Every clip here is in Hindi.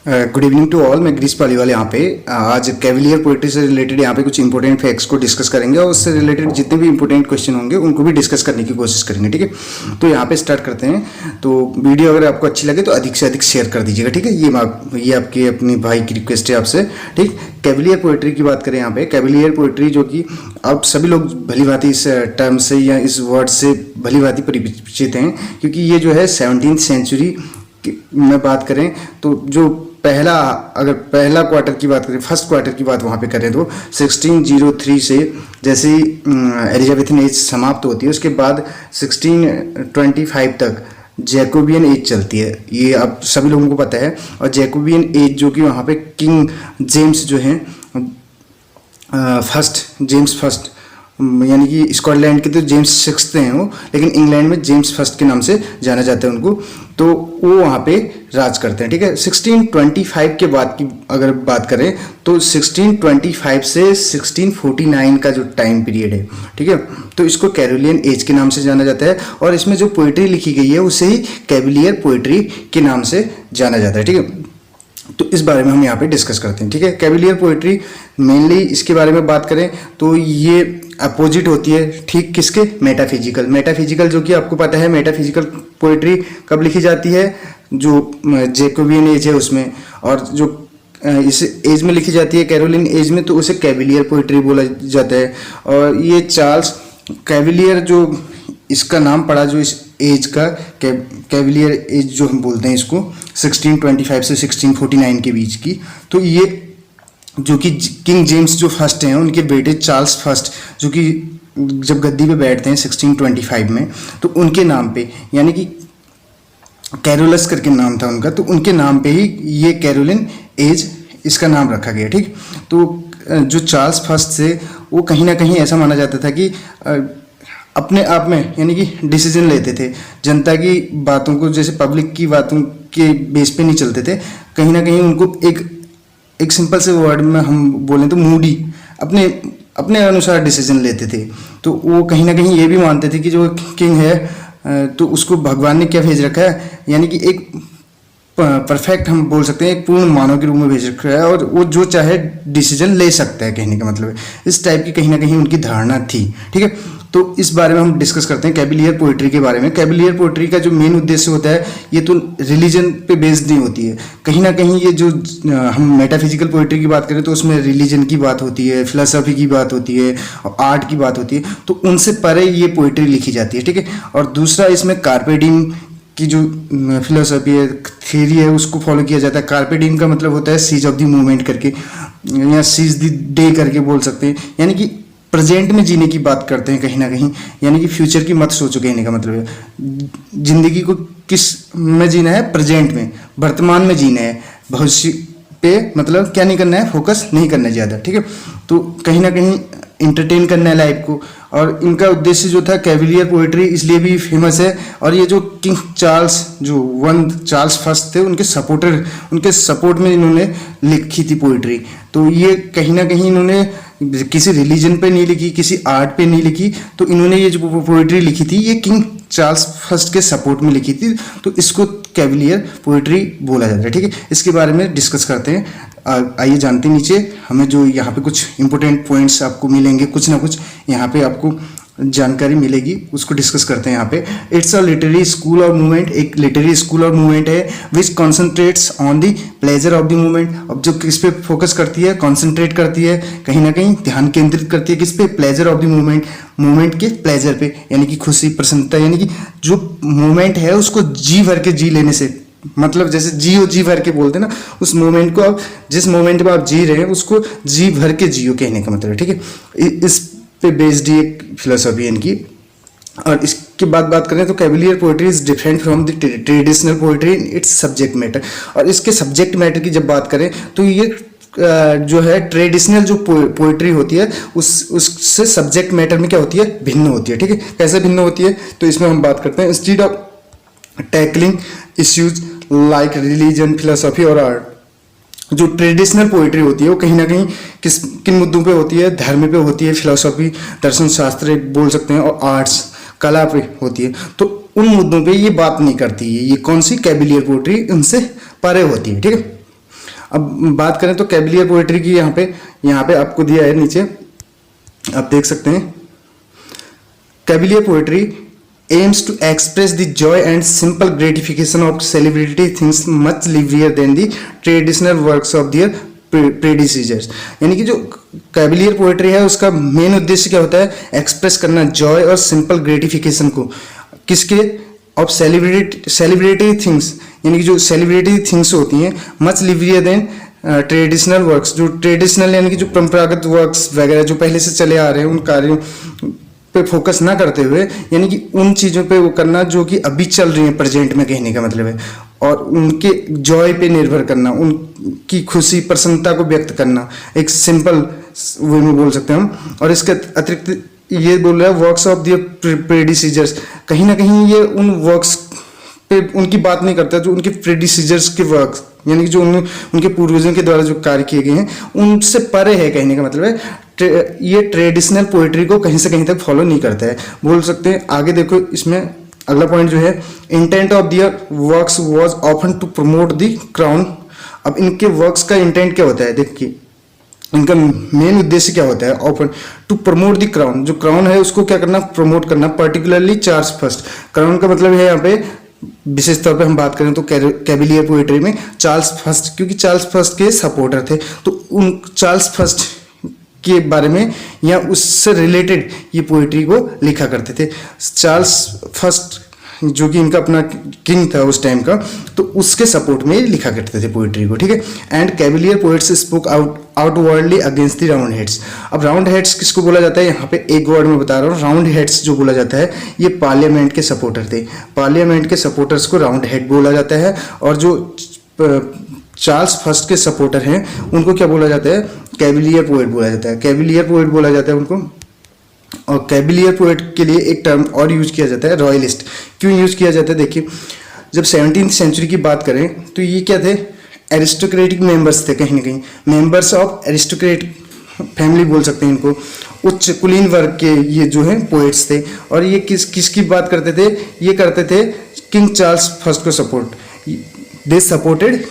Good evening to all. मैं ग्रीस पालीवाल यहाँ पे आज कैविलियर पोइट्री से रिलेटेड यहाँ पे कुछ इंपॉर्टेंट फैक्ट्स को डिस्कस करेंगे और उससे रिलेटेड जितने भी इंपॉर्टेंट क्वेश्चन होंगे उनको भी डिस्कस करने की कोशिश करेंगे। ठीक है, तो यहाँ पे स्टार्ट करते हैं। तो वीडियो अगर आपको अच्छी लगे तो अधिक से अधिक शेयर कर दीजिएगा। ठीक है, ये आपकी अपनी भाई की रिक्वेस्ट है आपसे। ठीक, कैविलियर पोइट्री की बात करें यहाँ पे, कैविलियर पोइट्री जो कि आप सभी लोग भली भांति इस टर्म से या इस वर्ड से भली भांति परिचित हैं, क्योंकि ये जो है 17th सेंचुरी में बात करें तो जो अगर पहला क्वार्टर की बात करें, फर्स्ट क्वार्टर की बात वहाँ पे करें तो 1603 से जैसे ही एलिजाबेथन एज समाप्त होती है उसके बाद 1625 तक जैकोबियन एज चलती है। ये आप सभी लोगों को पता है। और जैकोबियन एज जो कि वहाँ पे किंग जेम्स जो हैं जेम्स फर्स्ट, यानी कि स्कॉटलैंड के तो जेम्स सिक्स्थ हैं वो, लेकिन इंग्लैंड में जेम्स फर्स्ट के नाम से जाना जाता है उनको, तो वो वहाँ पे राज करते हैं। ठीक है, 1625 के बाद की अगर बात करें तो 1625 से 1649 का जो टाइम पीरियड है, ठीक है, तो इसको कैरोलियन एज के नाम से जाना जाता है। और इसमें जो पोइट्री लिखी गई है उसे ही कैविलियर पोइट्री के नाम से जाना जाता है। ठीक है, तो इस बारे में हम यहाँ पे डिस्कस करते हैं। ठीक है, कैविलियर पोइट्री मेनली इसके बारे में बात करें तो ये अपोजिट होती है, ठीक, किसके? मेटाफिजिकल जो कि आपको पता है मेटाफिजिकल पोइट्री कब लिखी जाती है, जो जैकोबियन एज है उसमें, और जो इस एज में लिखी जाती है कैरोलिन एज में, तो उसे कैविलियर पोइट्री बोला जाता है। और ये चार्ल्स कैविलियर जो इसका नाम पड़ा, जो इस एज का कैविलियर एज जो हम बोलते हैं इसको, 1625 से 1649 के बीच की, तो ये जो कि किंग जेम्स जो फर्स्ट हैं उनके बेटे चार्ल्स फर्स्ट जो कि जब गद्दी पे बैठते हैं 1625 में, तो उनके नाम पे, यानी कि कैरोलस करके नाम था उनका, तो उनके नाम पे ही ये कैरोलिन एज इसका नाम रखा गया। ठीक, तो जो चार्ल्स फर्स्ट से वो कहीं ना कहीं ऐसा माना जाता था कि अपने आप में, यानी कि डिसीजन लेते थे जनता की बातों को, जैसे पब्लिक की बातों के बेस पे नहीं चलते थे। कहीं ना कहीं उनको एक सिंपल से वर्ड में हम बोलें तो मूडी, अपने अनुसार डिसीजन लेते थे। तो वो कहीं ना कहीं ये भी मानते थे कि जो किंग है तो उसको भगवान ने क्या भेज रखा है, यानी कि एक परफेक्ट हम बोल सकते हैं एक पूर्ण मानव के रूप में भेज रखा है और वो जो चाहे डिसीजन ले सकता है, कहने का मतलब है इस टाइप की कहीं ना कहीं उनकी धारणा थी। ठीक है, तो इस बारे में हम डिस्कस करते हैं कैविलियर पोइट्री के बारे में। कैविलियर पोइट्री का जो मेन उद्देश्य होता है, ये तो रिलीजन पे बेस्ड नहीं होती है, कहीं ना कहीं ये जो हम मेटाफिजिकल पोइट्री की बात करें तो उसमें रिलीजन की बात होती है, फिलोसफी की बात होती है और आर्ट की बात होती है, तो उनसे परे ये पोइट्री लिखी जाती है। ठीक है, और दूसरा इसमें कार्पे डिम की जो फिलोसफी है, थ्योरी है, उसको फॉलो किया जाता है। कार्पे डिम का मतलब होता है सीज ऑफ द मोमेंट करके, या सीज द डे करके बोल सकते हैं, यानी कि प्रेजेंट में जीने की बात करते हैं कहीं ना कहीं, यानी कि फ्यूचर की मत सोचो, कहने का मतलब है जिंदगी को किस में जीना है, प्रेजेंट में, वर्तमान में जीना है, भविष्य पे मतलब क्या नहीं करना है, फोकस नहीं करना है ज़्यादा। ठीक है, तो कहीं ना कहीं इंटरटेन करना है लाइफ को। और इनका उद्देश्य जो था, कैविलियर पोइट्री इसलिए भी फेमस है, और ये जो किंग चार्ल्स फर्स्ट थे उनके सपोर्ट में इन्होंने लिखी थी पोइट्री। तो ये कहीं ना कहीं इन्होंने किसी रिलीजन पे नहीं लिखी, किसी आर्ट पे नहीं लिखी, तो इन्होंने ये जो पोइट्री लिखी थी ये किंग चार्ल्स फर्स्ट के सपोर्ट में लिखी थी, तो इसको कैविलियर पोइट्री बोला जाता है। ठीक है, इसके बारे में डिस्कस करते हैं। आइए जानते हैं, नीचे हमें जो यहाँ पे कुछ इंपॉर्टेंट पॉइंट्स आपको मिलेंगे, कुछ ना कुछ यहाँ पे आपको जानकारी मिलेगी, उसको डिस्कस करते हैं यहाँ पे। इट्स अ लिटरेरी स्कूल और मूवमेंट, एक लिटरेरी स्कूल और मूवमेंट है which concentrates on the pleasure of the movement. अब जो किस पे फोकस करती है, कॉन्सेंट्रेट करती है, कहीं ना कहीं ध्यान केंद्रित करती है किस पे, प्लेजर ऑफ द मूवमेंट के प्लेजर पे, यानी कि खुशी, प्रसन्नता, यानी कि जो मूवमेंट है उसको जी भर के जी लेने से, मतलब जैसे जी भर के बोलते हैं ना, उस मोमेंट को आप, जिस मोमेंट में आप जी रहे हैं उसको जी भर के जियो, कहने का मतलब है। ठीक है, इस पे बेस्ड एक फिलोसफी है इनकी। और इसके बाद बात करें तो cavalier poetry is different from the traditional poetry in its subject matter. और इसके सब्जेक्ट मैटर की जब बात करें तो ये जो है ट्रेडिशनल जो पोइट्री होती है उससे सब्जेक्ट मैटर में क्या होती है, भिन्न होती है। ठीक है, कैसे भिन्न होती है, तो इसमें हम बात करते हैं instead of tackling issues like religion, philosophy और आर्ट, जो ट्रेडिशनल पोइट्री होती है वो कहीं ना कहीं किन मुद्दों पे होती है, धर्म पे होती है, फिलोसफी, दर्शन शास्त्र बोल सकते हैं, और आर्ट्स, कला पे होती है, तो उन मुद्दों पे ये बात नहीं करती है। ये कौन सी, कैविलियर पोइट्री, उनसे परे होती है। ठीक है, अब बात करें तो कैबिलियर पोएट्री की, यहाँ पे आपको दिया है नीचे, आप देख सकते हैं। कैबिलियर poetry aims to express the joy and simple gratification of celebrity things much livelier than the traditional works of their predecessors। यानी कि जो कैबिलियर पोएट्री है उसका मेन उद्देश्य क्या होता है, एक्सप्रेस करना जॉय और सिंपल ग्रेटिफिकेशन को, किसके, ऑफ सेलिब्रिटी थिंग्स, यानी कि जो सेलिब्रिटी थिंग्स होती हैं, मच लिवलियर देन ट्रेडिशनल वर्क्स, जो ट्रेडिशनल यानी कि जो परंपरागत वर्क्स वगैरह जो पहले से चले आ रहे हैं उन कार्यों पे फोकस ना करते हुए, यानी कि उन चीज़ों पे वो करना जो कि अभी चल रही है प्रेजेंट में, कहने का मतलब है, और उनके जॉय पे निर्भर करना, उनकी खुशी प्रसन्नता को व्यक्त करना, एक सिंपल वे में बोल सकते हैं हम। और इसके अतिरिक्त ये बोल रहा है वर्क्स ऑफ द प्रेडिसीजर्स, कहीं ना कहीं ये उन वर्क्स पे उनकी बात नहीं करता जो उनके प्रेडिसीजर्स के वर्क्स, यानी कि जो उनके पूर्वजों के द्वारा जो कार्य किए गए हैं उनसे परे है, कहने का मतलब है। ये ट्रेडिशनल पोएट्री को कहीं से कहीं तक फॉलो नहीं करता है, बोल सकते हैं। आगे देखो, इसमें अगला पॉइंट जो है, intent of their works was often to promote the crown. अब इनके वर्क्स का इंटेंट क्या होता है, देखिए इनका मेन उद्देश्य क्या होता है, often to promote the crown, जो क्राउन है उसको क्या करना, प्रमोट करना, पर्टिकुलरली चार्ल्स फर्स्ट। क्राउन का मतलब है यहाँ पे विशेष तौर पे हम बात करें तो कैबिलियर पोएट्री में चार्ल्स फर्स्ट, क्योंकि चार्ल्स फर्स्ट के सपोर्टर थे, तो उन चार्ल्स फर्स्ट के बारे में या उससे रिलेटेड ये पोएट्री को लिखा करते थे। चार्ल्स फर्स्ट जो कि इनका अपना किंग था उस टाइम का, तो उसके सपोर्ट में लिखा करते थे पोएट्री को, ठीक है। And cavalier poets spoke outwardly against the round heads. अब राउंड हेड्स किसको बोला जाता है, यहाँ पे एक वर्ड में बता रहा हूँ, राउंड हेड्स जो बोला जाता है ये पार्लियामेंट के सपोर्टर थे। पार्लियामेंट के सपोर्टर्स को राउंड हेड बोला जाता है, और जो चार्ल्स फर्स्ट के सपोर्टर हैं उनको क्या बोला जाता है, कैबिलियर पोएट बोला जाता है। कैबिलियर पोएट बोला जाता है उनको। और कैबिलियर पोएट के लिए एक टर्म और यूज किया जाता है, रॉयलिस्ट। क्यों यूज किया जाता है, देखिए जब 17th सेंचुरी की बात करें तो ये क्या थे, एरिस्टोक्रेटिक मेंबर्स थे, कहीं ना कहीं मेंबर्स ऑफ एरिस्टोक्रेटिक फैमिली बोल सकते हैं इनको, उच्च कुलीन वर्ग के ये जो है पोएट्स थे। और ये किसकी बात करते थे, ये करते थे किंग चार्ल्स फर्स्ट को support, they supported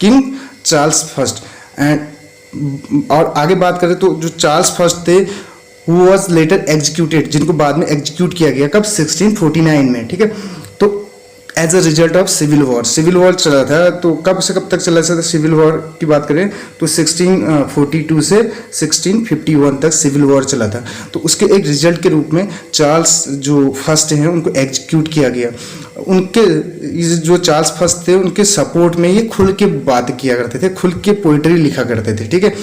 king Charles first. And और आगे बात करें तो जो चार्ल्स फर्स्ट थे हु वाज लेटर एग्जीक्यूटेड, जिनको बाद में एग्जीक्यूट किया गया, कब, 1649 में, ठीक है। तो as a result of civil war, civil war चला था, तो कब से कब तक चला था सिविल वॉर की बात करें तो 1642 से 1651 तक सिविल वॉर चला था। तो उसके एक रिजल्ट के रूप में चार्ल्स जो फर्स्ट हैं उनको एग्जीक्यूट किया गया। उनके जो चार्ल्स फर्स्ट थे उनके सपोर्ट में ये खुल के बात किया करते थे, खुल के पोइट्री लिखा करते थे, ठीक है।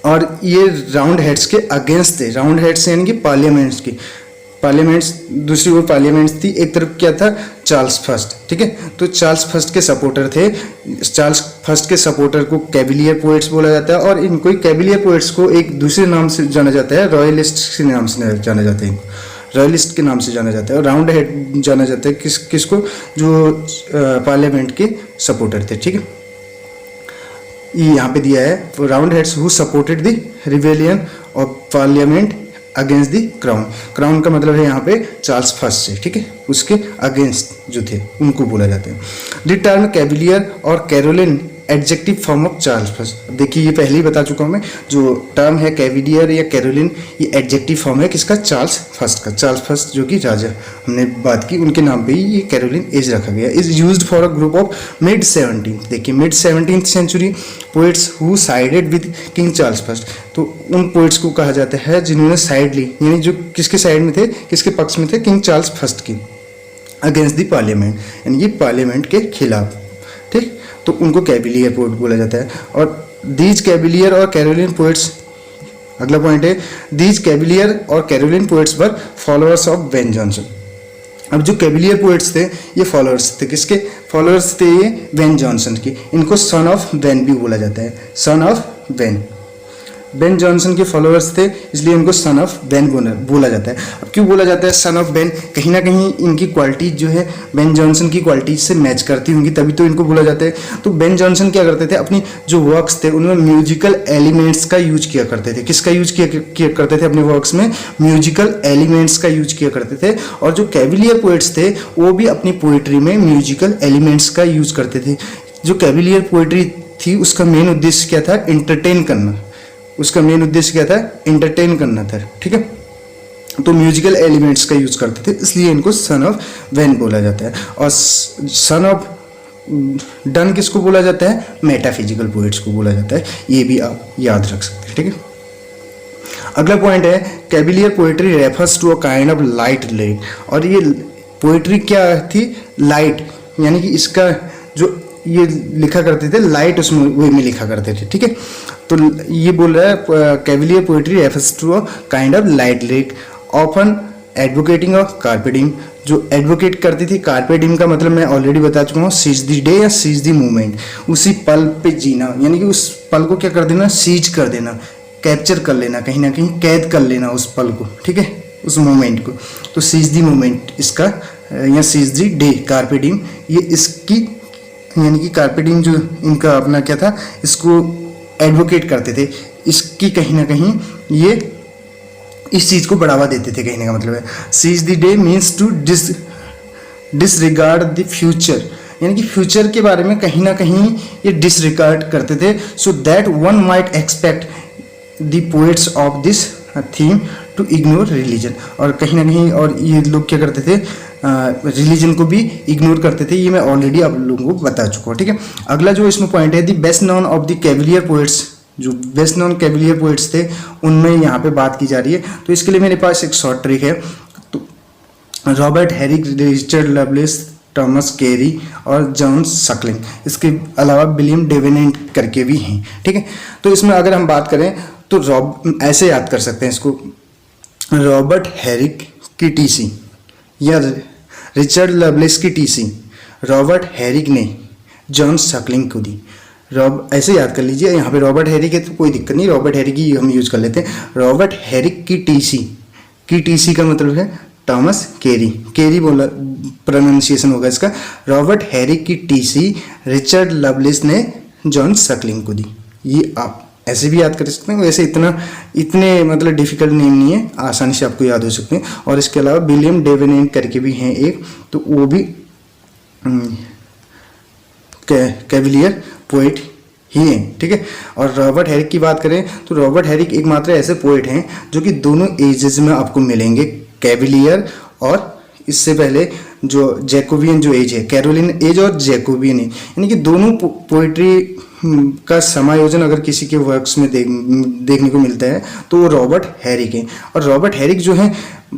और ये राउंड हेड्स के अगेंस्ट थे, राउंड हेड्स यानी कि पार्लियामेंट्स की, पार्लियामेंट्स दूसरी ओर पार्लियामेंट्स थी, एक तरफ क्या था, चार्ल्स फर्स्ट, ठीक है। तो चार्ल्स फर्स्ट के सपोर्टर थे, चार्ल्स फर्स्ट के सपोर्टर को कैबिलियर पोएट्स बोला जाता है। और इनको कैबिलियर पोएट्स को एक दूसरे नाम से जाना जाता है, रॉयलिस्ट के नाम से जाना जाता है, रॉयलिस्ट के नाम से जाना जाता है। और राउंड हेड जाना जाता है किसको, जो पार्लियामेंट के सपोर्टर थे, ठीक है। ये यहाँ पे दिया है round heads who supported the rebellion of parliament against the crown. Crown का मतलब है यहाँ पे चार्ल्स फर्स्ट से, ठीक है, उसके अगेंस्ट जो थे उनको बोला जाता है। द टर्म कैबिलियर और Caroline adjective form of Charles first. देखिए ये पहले ही बता चुका हूँ मैं, जो टर्म है कैबिलियर या कैरोलिन ये एडजेक्टिव फॉर्म है किसका, चार्ल्स फर्स्ट का। चार्ल्स फर्स्ट जो कि राजा हमने बात की उनके नाम पे ही ये कैरोलिन एज रखा गया। Is used for a group of mid 17th, देखिए mid 17th century poets who sided with King Charles first. तो उन पोइट्स को कहा जाता है जिन्होंने साइड ली, यानी जो किसके साइड में थे, किसके पक्ष में थे, किंग चार्ल्स फर्स्ट की, अगेंस्ट द पार्लियामेंट, यानी कि पार्लियामेंट के खिलाफ, ठीक। तो उनको कैबिलियर पोएट बोला जाता है। और दीज कैबिलियर और कैरोलिन पोएट्स, अगला पॉइंट है, दीज कैबिलियर और Caroline poets were followers of Ben Jonson. अब जो कैबिलियर पोएट्स थे ये फॉलोअर्स थे, किसके फॉलोअर्स थे, ये बेन जॉनसन की। इनको सन ऑफ बेन भी बोला जाता है, son of Ben. Ben Jonson के फॉलोअर्स थे इसलिए इनको सन ऑफ बेन बोला जाता है। अब क्यों बोला जाता है सन ऑफ बेन, कहीं ना कहीं इनकी क्वालिटीज जो है बेन जॉनसन की क्वालिटीज से मैच करती होंगी, तभी तो इनको बोला जाता है। तो बेन जॉनसन क्या करते थे, अपनी जो वर्क्स थे उनमें म्यूजिकल एलिमेंट्स का यूज किया करते थे। किसका यूज किया करते थे अपने वर्क्स में, म्यूजिकल एलिमेंट्स का यूज किया करते थे। और जो कैबिलियर पोएट्स थे वो भी अपनी पोएट्री में म्यूजिकल एलिमेंट्स का यूज करते थे। जो कैविलियर पोइट्री थी उसका मेन उद्देश्य क्या था, एंटरटेन करना। उसका मेन उद्देश्य क्या था, एंटरटेन करना था, ठीक है। तो म्यूजिकल एलिमेंट्स का यूज करते थे, इसलिए इनको सन ऑफ वैन बोला जाता है। और सन ऑफ डन किसको बोला जाता है, मेटाफिजिकल पोइट्स को बोला जाता है। ये भी आप याद रख सकते हैं, ठीक है। अगला पॉइंट है cavalier poetry refers to a kind of light lyric. और ये पोइट्री क्या थी, लाइट, यानी कि इसका जो ये लिखा करते थे लाइट उसमें वे में लिखा करते थे, ठीक है। तो ये बोल रहा है cavalier poetry refers to a kind of light lyric often advocating of carpe diem. जो एडवोकेट करती थी, कार्पे डिम का मतलब मैं ऑलरेडी बता चुका हूँ, सीज द डे या सीज द मोमेंट, उसी पल पे जीना, यानी कि उस पल को क्या कर देना, सीज कर देना, कैप्चर कर लेना, कहीं ना कहीं कैद कर लेना उस पल को, ठीक है, उस मोमेंट को। तो सीज द मोमेंट इसका, या seize the day, carpe diem, ये इसकी, यानी कि कार्पे डिम जो इनका अपना क्या था, इसको एडवोकेट करते थे, इसकी कहीं ना कहीं ये इस चीज़ को बढ़ावा देते थे, कहने का मतलब है। Seize the day means to disregard the future, यानी कि फ्यूचर के बारे में कहीं ना कहीं ये डिसरिगार्ड करते थे, so that one might expect the poets of this theme to ignore religion. और कहीं ना कहीं और ये लोग क्या करते थे, रिलीजन को भी इग्नोर करते थे। ये मैं ऑलरेडी आप लोगों को बता चुका हूँ, ठीक है। अगला जो इसमें पॉइंट है, the best none of the cavalier poets, जो बेस्ट नॉन कैविलियर पोएट्स थे उनमें यहाँ पे बात की जा रही है। तो इसके लिए मेरे पास एक शॉर्ट ट्रिक है। तो Robert Herrick, Richard loveless, Thomas carry और जॉन सकलिंग, इसके अलावा विलियम डेवेनेंट करके भी हैं, ठीक है। तो इसमें अगर हम बात करें तो ऐसे याद कर सकते हैं इसको, रॉबर्ट हैरिक की टीसी या रिचर्ड लवलेस की टीसी रॉबर्ट हैरिक ने जॉन सकलिंग को दी। ऐसे याद कर लीजिए, यहाँ पे रॉबर्ट हैरिक है तो कोई दिक्कत नहीं, रॉबर्ट हैरिक ही हम यूज कर लेते हैं। रॉबर्ट हैरिक की टीसी का मतलब है थॉमस कैरी बोला प्रोनाउंसिएशन होगा इसका। रॉबर्ट हैरिक की टीसी रिचर्ड लवलेस ने जॉन सकलिंग को दी। ये आप ऐसे भी याद कर सकते हैं, वैसे इतने मतलब डिफिकल्ट नेम नहीं है, आसानी से आपको याद हो सकते हैं। और इसके अलावा विलियम डेवेनेंट करके भी हैं एक, तो वो भी कैविलियर पोएट ही हैं, ठीक है। और रॉबर्ट हैरिक की बात करें तो रॉबर्ट हैरिक एकमात्र ऐसे पोएट हैं जो कि दोनों एजेस में आपको मिलेंगे, कैविलियर और इससे पहले जो जैकोबियन जो एज है, कैरोलिन एज और जैकोबियन एज, यानी कि दोनों पोइट्री का समायोजन अगर किसी के वर्क्स में देखने को मिलता है तो वो रॉबर्ट हैरिक है। और रॉबर्ट हैरिक जो है,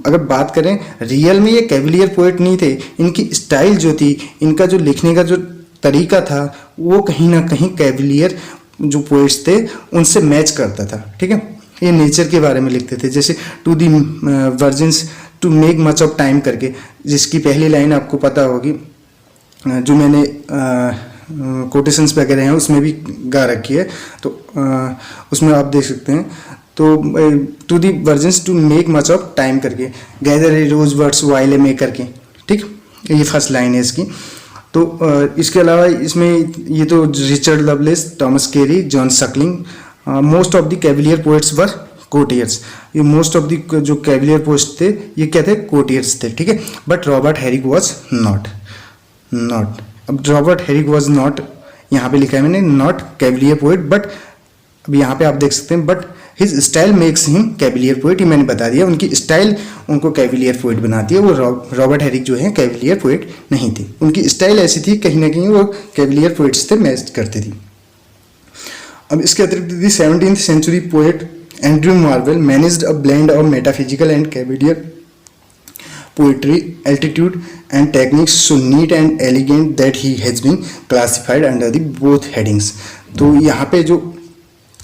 अगर बात करें रियल में ये कैविलियर पोएट नहीं थे, इनकी स्टाइल जो थी, इनका जो लिखने का जो तरीका था वो कहीं ना कहीं कैविलियर जो पोएट्स थे उनसे मैच करता था, ठीक है। ये नेचर के बारे में लिखते थे, जैसे to the virgins to make much of time करके, जिसकी पहली लाइन आपको पता होगी, जो मैंने कोटेशंस वगैरह हैं उसमें भी गा रखी है, तो उसमें आप देख सकते हैं। तो to the virgins to make much of time करके, gather ye rosebuds while ye may करके, ठीक, ये फर्स्ट लाइन है इसकी। तो इसके अलावा इसमें ये तो Richard loveless, Thomas carry, John Suckling, most of the cavalier poets were courtiers. ये मोस्ट ऑफ द जो कैविलियर पोएट्स थे ये क्या थे, कोटियर्स थे, ठीक है। But Robert Herrick was not. अब रॉबर्ट हैरिक वॉज नॉट, यहाँ पे लिखा है मैंने नॉट कैविलियर पोएट, बट अब यहाँ पे आप देख सकते हैं but his style makes him cavalier poet. ये मैंने बता दिया, उनकी स्टाइल उनको कैविलियर पोएट बनाती है। वो रॉबर्ट हैरिक जो है कैविलियर पोएट नहीं थे, उनकी स्टाइल ऐसी थी, कहीं ना कहीं वो कैविलियर पोएट्स से मैच करती थी। अब इसके अतिरिक्त the 17th century poet Andrew Marvell managed a blend of metaphysical and cavalier poetry altitude and techniques so neat and elegant that he has been classified under the both headings। तो यहाँ पे जो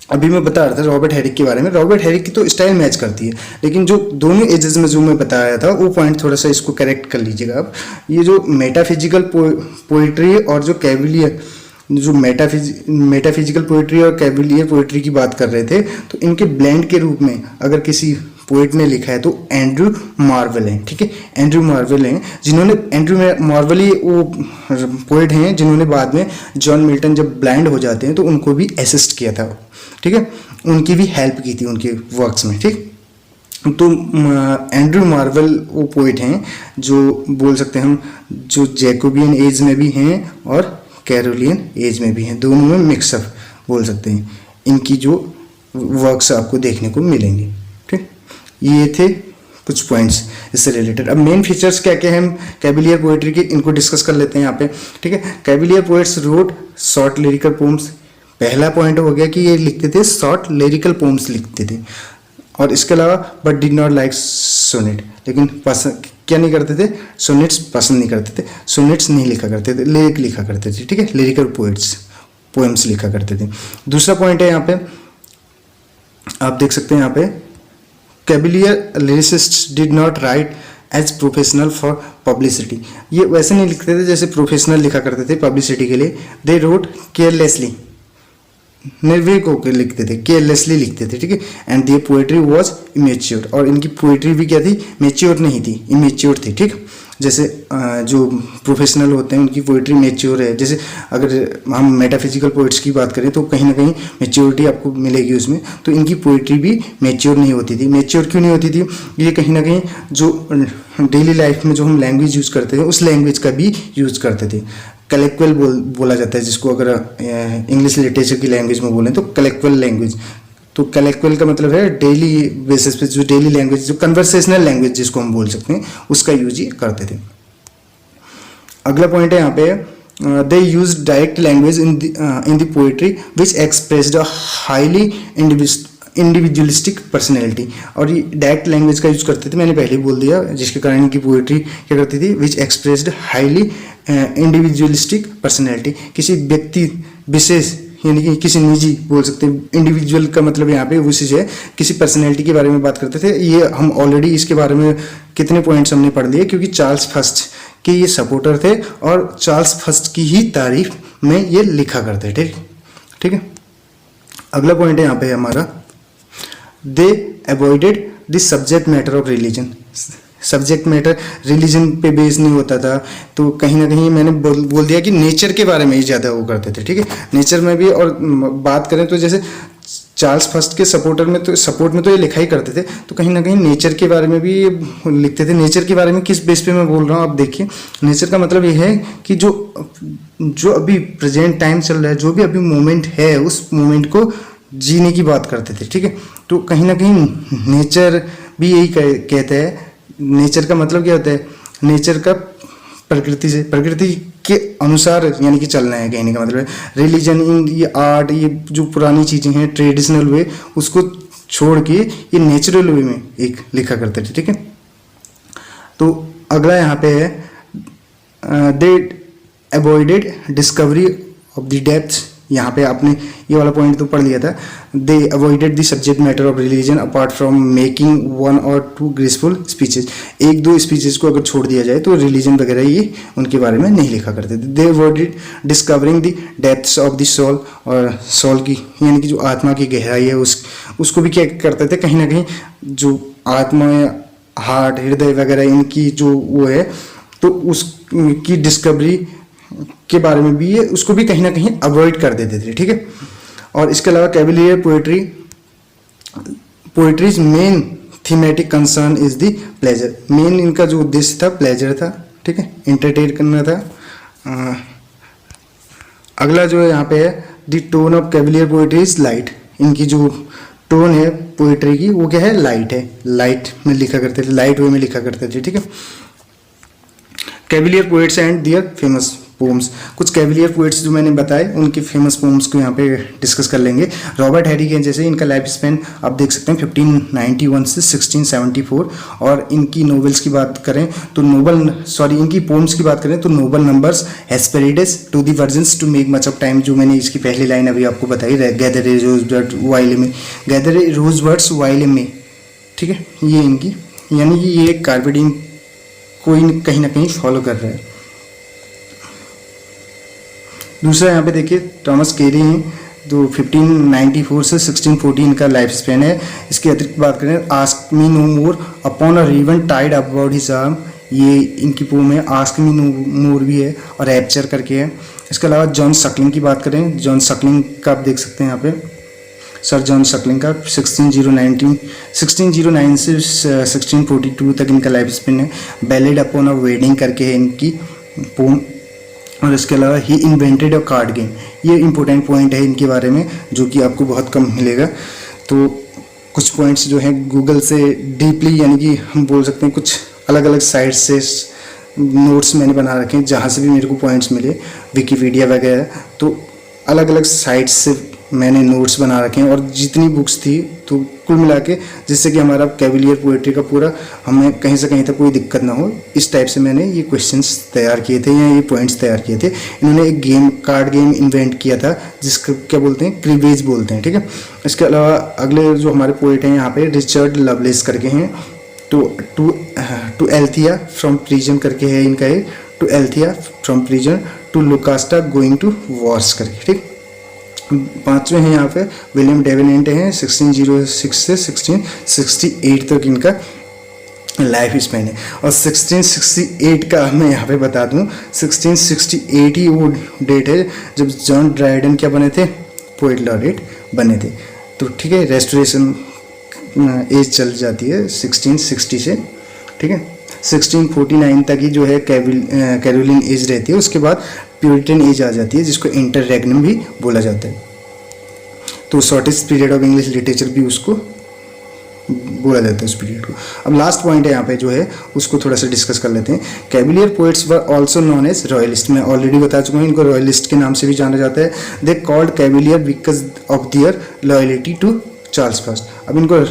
अभी मैं बता रहा था रॉबर्ट हैरिक के बारे में, रॉबर्ट हैरिक की तो स्टाइल मैच करती है, लेकिन जो दोनों एजेस में जो मैं बताया था वो पॉइंट थोड़ा सा इसको करेक्ट कर लीजिएगा आप। ये जो मेटाफिजिकल पोइट्री और जो कैविलियर, जो मेटाफिजिकल पोइट्री और कैविलियर पोइट्री की बात कर रहे थे, तो इनके ब्लेंड के रूप में अगर किसी पोएट ने लिखा है तो एंड्रयू मार्वेल हैं, ठीक है। एंड्रयू मार्वेल हैं जिन्होंने, एंड्रयू मार्वेल ही वो पोएट हैं जिन्होंने बाद में जॉन मिल्टन जब ब्लाइंड हो जाते हैं तो उनको भी असिस्ट किया था, ठीक है, उनकी भी हेल्प की थी उनके वर्क्स में, ठीक। तो एंड्रयू मार्वेल वो पोएट हैं जो बोल सकते हैं हम जो जैकोबियन एज में भी हैं और कैरोलियन एज में भी हैं, दोनों में मिक्सअप बोल सकते हैं। इनकी जो वर्क्स आपको देखने को मिलेंगे। ठीक, ये थे कुछ पॉइंट्स इससे रिलेटेड। अब मेन फीचर्स क्या क्या हैं कैविलियर पोएट्री के, इनको डिस्कस कर लेते हैं यहाँ पे। ठीक है, cavalier poets wrote short lyrical poems. पहला पॉइंट हो गया कि ये लिखते थे शॉर्ट लिरिकल पोम्स लिखते थे, और इसके अलावा but did not like sonnet, लेकिन पसंद क्या नहीं करते थे, सोनेट्स पसंद नहीं करते थे, सोनेट्स नहीं लिखा करते थे, लिरिक लिखा करते थे। ठीक है, लिरिकल पोएम्स लिखा करते थे। दूसरा पॉइंट है यहाँ पे, आप देख सकते हैं यहाँ पे, cavalier lyricist did not write as professional for publicity. ये वैसे नहीं लिखते थे जैसे प्रोफेशनल लिखा करते थे पब्लिसिटी के लिए। दे रोट केयरलेसली, निर्भीक होकर लिखते थे, केयरलेसली लिखते थे। ठीक है, and their poetry was immature, और इनकी पोएट्री भी क्या थी, मेच्योर नहीं थी, इमेच्योर थी। ठीक, जैसे जो प्रोफेशनल होते हैं उनकी पोएट्री मेच्योर है। जैसे अगर हम मेटाफिजिकल पोएट्स की बात करें तो कहीं ना कहीं मेच्योरिटी आपको मिलेगी उसमें, तो इनकी पोएट्री भी मेच्योर नहीं होती थी। मेच्योर क्यों नहीं होती थी, ये कहीं ना कहीं जो डेली लाइफ में जो हम लैंग्वेज यूज़ करते हैं उस लैंग्वेज का भी यूज़ करते थे। कलेक्वल बोला जाता है जिसको, अगर इंग्लिश लिटरेचर की लैंग्वेज में बोलें तो कलेक्वल लैंग्वेज। तो कलेक्वल का मतलब है डेली बेसिस पे जो डेली लैंग्वेज, जो कन्वर्सेशनल लैंग्वेज जिसको हम बोल सकते हैं, उसका यूज ही करते थे। अगला पॉइंट है यहाँ पे, they use direct language in the poetry which expressed a highly individualistic personality. और ये डायरेक्ट लैंग्वेज का यूज करते थे, मैंने पहले ही बोल दिया, जिसके कारण इनकी पोएट्री क्या करती थी, विच एक्सप्रेस्ड हाईली इंडिविजुअलिस्टिक पर्सनैलिटी। किसी व्यक्ति विशेष यानी कि किसी निजी बोल सकते हैं, इंडिविजुअल का मतलब यहाँ पे उसी से किसी पर्सनैलिटी के बारे में बात करते थे। ये हम ऑलरेडी इसके बारे में कितने पॉइंट्स हमने पढ़ लिए, क्योंकि चार्ल्स फर्स्ट के ये सपोर्टर थे और चार्ल्स फर्स्ट की ही तारीफ में ये लिखा करते थे। ठीक है, अगला पॉइंट है यहाँ पे हमारा, they avoided the subject matter of religion. Subject matter religion पे बेस नहीं होता था, तो कहीं ना कहीं मैंने बोल दिया कि नेचर के बारे में ही ज़्यादा वो करते थे। ठीक है, नेचर में भी, और बात करें तो जैसे चार्ल्स फर्स्ट के सपोर्ट में तो ये लिखा ही करते थे, तो कहीं ना कहीं नेचर के बारे में भी लिखते थे। नेचर के बारे में किस बेस पे मैं बोल रहा हूँ आप देखिए, नेचर का मतलब ये है कि जो अभी प्रेजेंट टाइम चल रहा है, जो भी अभी मोमेंट है, उस मोमेंट को जीने की बात करते थे। ठीक है, तो कहीं ना कहीं नेचर भी यही कहते हैं। नेचर का मतलब क्या होता है, नेचर का प्रकृति के अनुसार यानी कि चलना है, कहने का मतलब है। रिलीजन, ये आर्ट, ये जो पुरानी चीज़ें हैं ट्रेडिशनल वे, उसको छोड़ के ये नेचुरल वे में एक लिखा करते थे। ठीक है, तो अगला यहाँ पे है, they avoided discovery of the depth. यहाँ पे आपने ये वाला पॉइंट तो पढ़ लिया था, they avoided the subject matter of religion apart from making 1 or 2 graceful speeches. 1-2 speeches को अगर छोड़ दिया जाए तो रिलीजन वगैरह ये उनके बारे में नहीं लिखा करते थे। They avoided discovering the depths of the soul, और सोल की यानी कि जो आत्मा की गहराई है उसको भी क्या करते थे, कहीं ना कहीं जो आत्मा, हार्ट, हृदय वगैरह इनकी जो वो है, तो उसकी डिस्कवरी के बारे में भी ये उसको भी कहीं ना कहीं अवॉइड कर देते थे। ठीक है, और इसके अलावा cavalier poetries main thematic concern is the pleasure. Main इनका जो उद्देश्य था प्लेजर था। ठीक है, एंटरटेन करना था। अगला जो है यहाँ पे है, the tone of cavalier poetry is light. इनकी जो टोन है पोएट्री की वो क्या है, लाइट है। लाइट में लिखा करते थे, लाइट वे में लिखा करते थे। ठीक है, cavalier poets and their famous poems. कुछ कैविलियर पोएट्स जो मैंने बताए उनके फेमस पोम्स को यहाँ पे डिस्कस कर लेंगे। रॉबर्ट हैरी के जैसे इनका लाइफ स्पेन आप देख सकते हैं 1591 से 1674, और इनकी नोवेल्स की बात करें तो इनकी पोम्स की बात करें तो noble numbers, Hesperides, to the virgins, to make much of time, जो मैंने इसकी पहली लाइन अभी आपको बताई, gather ye rosebuds while ye may. ठीक है, ये इनकी यानी कि ये कार्पे डिएम कोई कहीं ना कहीं फॉलो कर रहा है। दूसरा यहाँ पे देखिए थॉमस कैरी हैं, तो 1594 से 1614 का लाइफ स्पेन है। इसके अतिरिक्त बात करें, ask me no more upon a ribbon tied about his arm, ये इनकी पोम है। आस्क मी नो मोर भी है, और रैप्चर करके है। इसके अलावा जॉन सकलिंग की बात करें, जॉन सकलिंग का आप देख सकते हैं यहाँ पे, सर जॉन सकलिंग का 1609 से 1642 तक इनका लाइफ स्पेन है। बैलेड अपॉन अ वेडिंग करके है इनकी पोम। और इसके अलावा ही इन्वेंटेड अ कार्ड गेम, ये इंपॉर्टेंट पॉइंट है इनके बारे में जो कि आपको बहुत कम मिलेगा। तो कुछ पॉइंट्स जो हैं गूगल से डीपली, यानी कि हम बोल सकते हैं कुछ अलग अलग साइट से नोट्स मैंने बना रखे हैं, जहाँ से भी मेरे को पॉइंट्स मिले, विकीपीडिया वगैरह, तो अलग अलग साइट्स से मैंने नोट्स बना रखे हैं और जितनी बुक्स थी तो कुल मिला के, जिससे कि हमारा कैविलियर पोएट्री का पूरा हमें कहीं से कहीं तक कोई दिक्कत ना हो, इस टाइप से मैंने ये क्वेश्चंस तैयार किए थे या ये पॉइंट्स तैयार किए थे। इन्होंने एक गेम, कार्ड गेम इन्वेंट किया था जिसका क्या बोलते हैं, क्रिवेज बोलते हैं, ठीक है। इसके अलावा अगले जो हमारे पोएट हैं यहाँ पे रिचर्ड लवलेस करके हैं, टू एल्थिया फ्रॉम प्रिजन करके है इनका, एक to Althea from prison to Lucasta going to wars करके, ठीक। पांचवें हैं यहाँ पे विलियम डेवेनेंट हैं, 1606 से 1668 तक इनका लाइफ स्पैन है। और 1668 का मैं यहाँ पे बता दूँ, 1668 ही वो डेट है जब जॉन ड्राइडन क्या बने थे, पोएट लॉरेट बने थे। तो ठीक है, रेस्टोरेशन एज चल जाती है 1660 से, ठीक है। 1649 तक ही जो है कैरोलिन एज रहती है, उसके बाद प्यूरिटन एज आ जाती है जिसको इंटररेग्नम भी बोला जाता है। तो shortest period of English literature भी उसको बोला जाता है उस पीरियड को। अब लास्ट पॉइंट है यहाँ पे जो है उसको थोड़ा सा डिस्कस कर लेते हैं। Cavalier poets were also known as royalist, मैं ऑलरेडी बता चुका हूँ, इनको रॉयलिस्ट के नाम से भी जाना जाता है। They called cavalier because of their loyalty to Charles first. अब इनको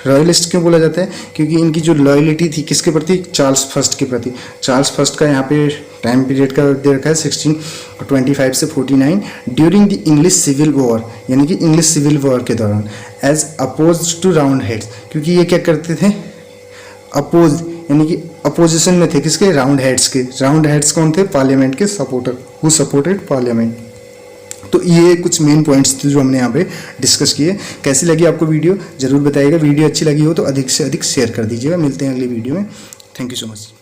रॉयलिस्ट क्यों बोला जाता है, क्योंकि इनकी जो लॉयलिटी थी किसके प्रति, चार्ल्स फर्स्ट के प्रति। चार्ल्स फर्स्ट का यहाँ पे टाइम पीरियड का दे रखा है 1625 से 49 during the English civil war, यानी कि इंग्लिश सिविल वॉर के दौरान, as oppose to round heads, क्योंकि ये क्या करते थे, अपोज यानी कि अपोजिशन में थे किसके, राउंड हेड्स के। राउंड हेड्स कौन थे, पार्लियामेंट के सपोर्टर, हु सपोर्टेड पार्लियामेंट। तो ये कुछ मेन पॉइंट्स थे जो हमने यहाँ पे डिस्कस किए। कैसी लगी आपको वीडियो जरूर बताइएगा, वीडियो अच्छी लगी हो तो अधिक से अधिक शेयर कर दीजिएगा। मिलते हैं अगली वीडियो में, थैंक यू सो मच।